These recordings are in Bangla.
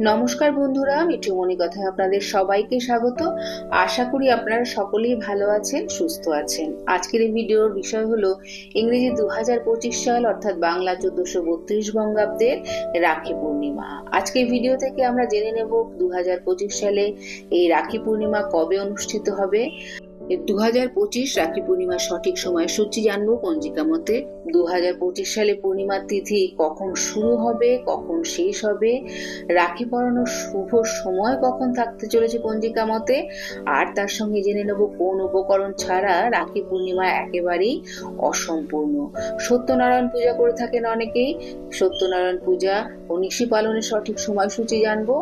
নমস্কার বন্ধুরা, মিঠুমণি কথায় আপনাদের সবাইকে স্বাগত। আশা করি আপনারা সকলেই ভালো আছেন, সুস্থ আছেন। আজকের এই ভিডিওর বিষয় হলো ইংরেজি 2025 সাল অর্থাৎ বাংলা 1432 বঙ্গাব্দের রাখি পূর্ণিমা। আজকের ভিডিও থেকে আমরা জেনে নেব 2025 সালে এই রাখি পূর্ণিমা কবে অনুষ্ঠিত হবে। 2025 রাখি পূর্ণিমার সঠিক সময়সূচি জানবো পঞ্জিকা মতে। 2025 সালে পূর্ণিমার তিথি কখন শুরু হবে, কখন শেষ হবে, রাখি পরানোর শুভ সময় কখন থাকতে চলেছে পঞ্জিকা মতে, আর তার সঙ্গে জেনে নেব কোন উপকরণ ছাড়া রাখি পূর্ণিমা একেবারেই অসম্পূর্ণ। সত্যনারায়ণ পূজা করে থাকেন অনেকেই, সত্যনারায়ণ পূজা ও নিশি পালনের সঠিক সময়সূচি জানবো,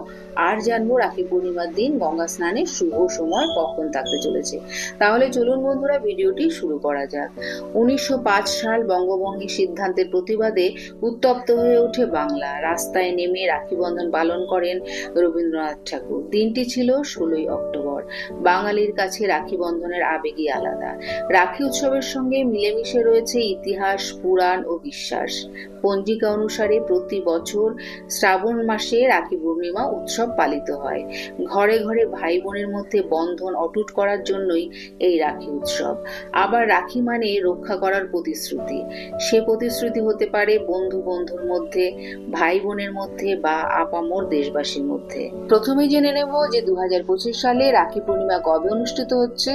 আর জানবো রাখি পূর্ণিমার দিন গঙ্গা স্নানের শুভ সময় কখন থাকতে চলেছে। তাহলে চলুন বন্ধুরা, ভিডিওটি শুরু করা যাক। 1905 সাল বঙ্গভঙ্গের সিদ্ধান্তের প্রতিবাদে উত্তপ্ত হয়ে ওঠে বাংলা। রাস্তায় নেমে রাখি বন্ধন পালন করেন রবীন্দ্রনাথ ঠাকুর। দিনটি ছিল 16ই অক্টোবর। বাঙালির কাছে রাখি বন্ধনের আবেগই আলাদা। রাখি উৎসবের সঙ্গে মিলেমিশে রয়েছে ইতিহাস, পুরাণ ও বিশ্বাস। পঞ্জিকা অনুসারে প্রতি বছর শ্রাবণ মাসে রাখি পূর্ণিমা উৎসব পালিত হয়। ঘরে ঘরে ভাই বোনের মধ্যে বন্ধন অটুট করার জন্যই এই রাখি উৎসব। আবার রাখি মানে রক্ষা করার প্রতিশ্রুতি। সে প্রতিশ্রুতি হতে পারে বন্ধু বন্ধুর মধ্যে, ভাই বোনের মধ্যে বা আপামর দেশবাসীর মধ্যে। প্রথমে জেনে নেব যে 2025 সালে রাখি পূর্ণিমা কবে অনুষ্ঠিত হচ্ছে।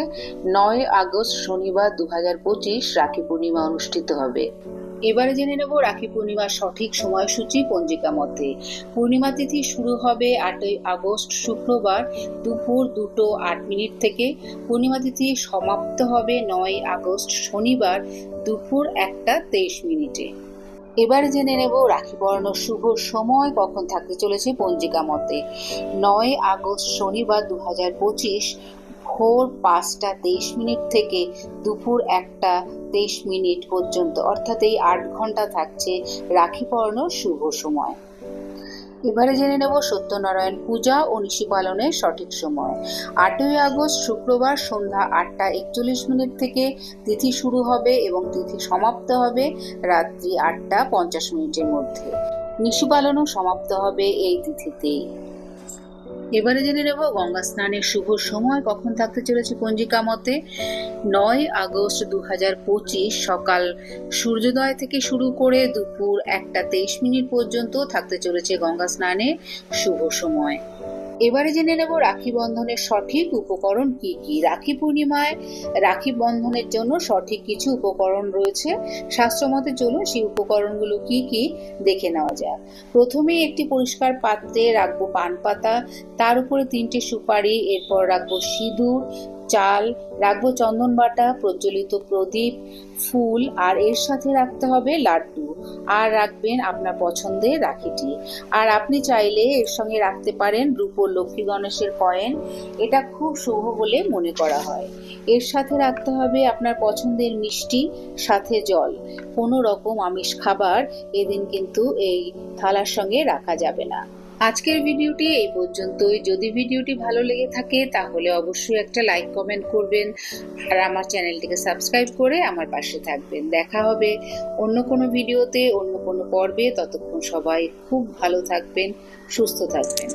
9 আগস্ট শনিবার 2025 রাখি পূর্ণিমা অনুষ্ঠিত হবে। এবারে জেনে নেব রাখি পূর্ণিমার সঠিক সময়সূচি পঞ্জিকা মতে। পূর্ণিমা তিথি শুরু হবে 8ই আগস্ট শুক্রবার দুপুর 2:08 থেকে। পূর্ণিমা তিথি সমাপ্ত হবে 9 আগস্ট শনিবার দুপুর 1:23। এবারে জেনে নেব রাখি পরানোর শুভ সময় কখন থাকতে চলেছে পঞ্জিকা মতে। 9 আগস্ট শনিবার 2025 ভোর 5:23 থেকে দুপুর 1:23 পর্যন্ত, অর্থাৎ এই 8 ঘন্টা থাকছে রাখি পরানোর শুভ সময়। এবারে জেনে নেব সত্যনারায়ণ পূজা ও নিশি পালনের সঠিক সময়। 8ই আগস্ট শুক্রবার সন্ধ্যা 8:41 থেকে তিথি শুরু হবে এবং তিথি সমাপ্ত হবে রাত্রি 8:50 মধ্যে। নিশি পালনও সমাপ্ত হবে এই তিথিতেই। এবারে জেনে নেব গঙ্গা স্নানের শুভ সময় কখন থাকতে চলেছে পঞ্জিকা মতে। 9 আগস্ট 2025 সকাল সূর্যোদয় থেকে শুরু করে দুপুর 1:23 পর্যন্ত থাকতে চলেছে গঙ্গা স্নানের শুভ সময়। এবারে জেনে নেব রাখি বন্ধনের সঠিক উপকরণ কি কি। রাখি পূর্ণিমায় রাখি বন্ধনের জন্য সঠিক কিছু উপকরণ রয়েছে শাস্ত্রমতে। চলুন সেই উপকরণগুলো কি কি দেখে নেওয়া যাক। প্রথমেই একটি পরিষ্কার পাত্রে রাখবো পান পাতা, তার উপরে 3টে সুপারি, এরপর রাখবো সিঁদুর, চাল, রাখবো চন্দন বাটা, প্রজ্বলিত প্রদীপ, ফুল, আর এর সাথে রাখতে হবে লাড্ডু, আর রাখবেন আপনার পছন্দের রাখিটি। আর আপনি চাইলে এর সঙ্গে রাখতে পারেন রূপোর লক্ষ্মী গণেশের কয়েন, এটা খুব শুভ বলে মনে করা হয়। এর সাথে রাখতে হবে আপনার পছন্দের মিষ্টি, সাথে জল। কোনো রকম আমিষ খাবার এদিন কিন্তু এই থালার সঙ্গে রাখা যাবে না। আজকের ভিডিওটি এই পর্যন্তই। যদি ভিডিওটি ভালো লেগে থাকে তাহলে অবশ্যই একটা লাইক কমেন্ট করবেন, আর আমার চ্যানেলটিকে সাবস্ক্রাইব করে আমার পাশে থাকবেন। দেখা হবে অন্য কোনো ভিডিওতে, অন্য কোনো পর্বে। ততক্ষণ সবাই খুব ভালো থাকবেন, সুস্থ থাকবেন।